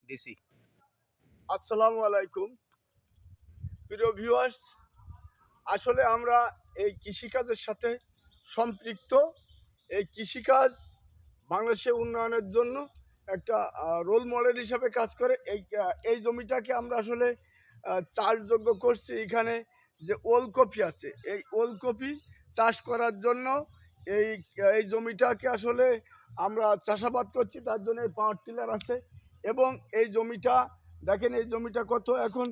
DC. আসসালামু আলাইকুম প্রিয় ভিউয়ার্স। আসলে আমরা এই কৃষিকাজের সাথে সম্পৃক্ত। এই কৃষিকাজ বাংলাদেশের উন্নয়নের জন্য একটা রোল মডেল হিসাবে কাজ করে। এই জমিটাকে আমরা আসলে চাষযোগ্য করছি। এখানে যে ওলকপি আছে, এই ওলকপি চাষ করার জন্য এই এই জমিটাকে আসলে আমরা চাষাবাদ করছি। তার জন্য এই পাওয়ার টিলার আছে এবং এই জমিটা দেখেন, এই জমিটা কত এখন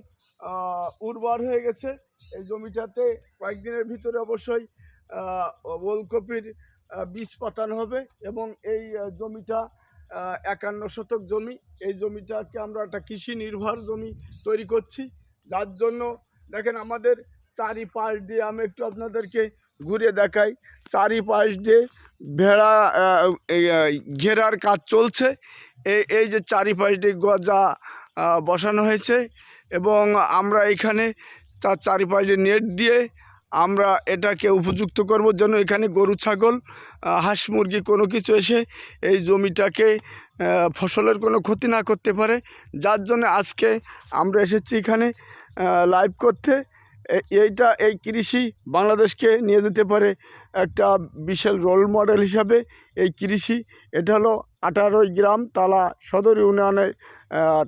উর্বর হয়ে গেছে। এই জমিটাতে কয়েকদিনের ভিতরে অবশ্যই ওলকপির বীজ পাতানো হবে এবং এই জমিটা 51 শতক জমি। এই জমিটাকে আমরা একটা কৃষি নির্ভর জমি তৈরি করছি, যার জন্য দেখেন আমাদের চারিপাশ দিয়ে, আমি একটু আপনাদেরকে ঘুরে দেখাই, চারিপাশ দিয়ে ভেড়া ঘেরার কাজ চলছে। এই যে চারিপাশ দিয়ে গজা বসানো হয়েছে এবং আমরা এখানে তার চারিপাশে নেট দিয়ে আমরা এটাকে উপযুক্ত করবার জন্য এখানে গরু ছাগল হাঁস মুরগি কোনো কিছু এসে এই জমিটাকে ফসলের কোনো ক্ষতি না করতে পারে, যার জন্য আজকে আমরা এসেছি এখানে লাইভ করতে। এই কৃষি বাংলাদেশকে নিয়ে যেতে পারে একটা বিশাল রোল মডেল হিসাবে। এই কৃষি এটা হলো 18 গ্রাম তালা সদর ইউনিয়নের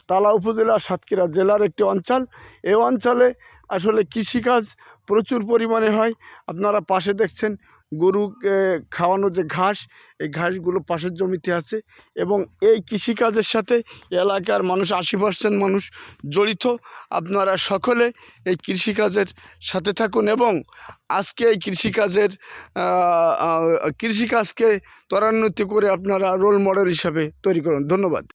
তালা উপজেলা সাতক্ষীরা জেলার একটি অঞ্চল। এই অঞ্চলে আসলে কৃষিকাজ প্রচুর পরিমাণে হয়। আপনারা পাশে দেখছেন গরুকে খাওয়ানো যে ঘাস, এই ঘাসগুলো পাশের জমিতে আছে এবং এই কৃষিকাজের সাথে এলাকার মানুষ 80% মানুষ জড়িত। আপনারা সকলে এই কৃষিকাজের সাথে থাকুন এবং আজকে এই কৃষিকাজকে ত্বরান্বিত করে আপনারা রোল মডেল হিসাবে তৈরি করুন। ধন্যবাদ।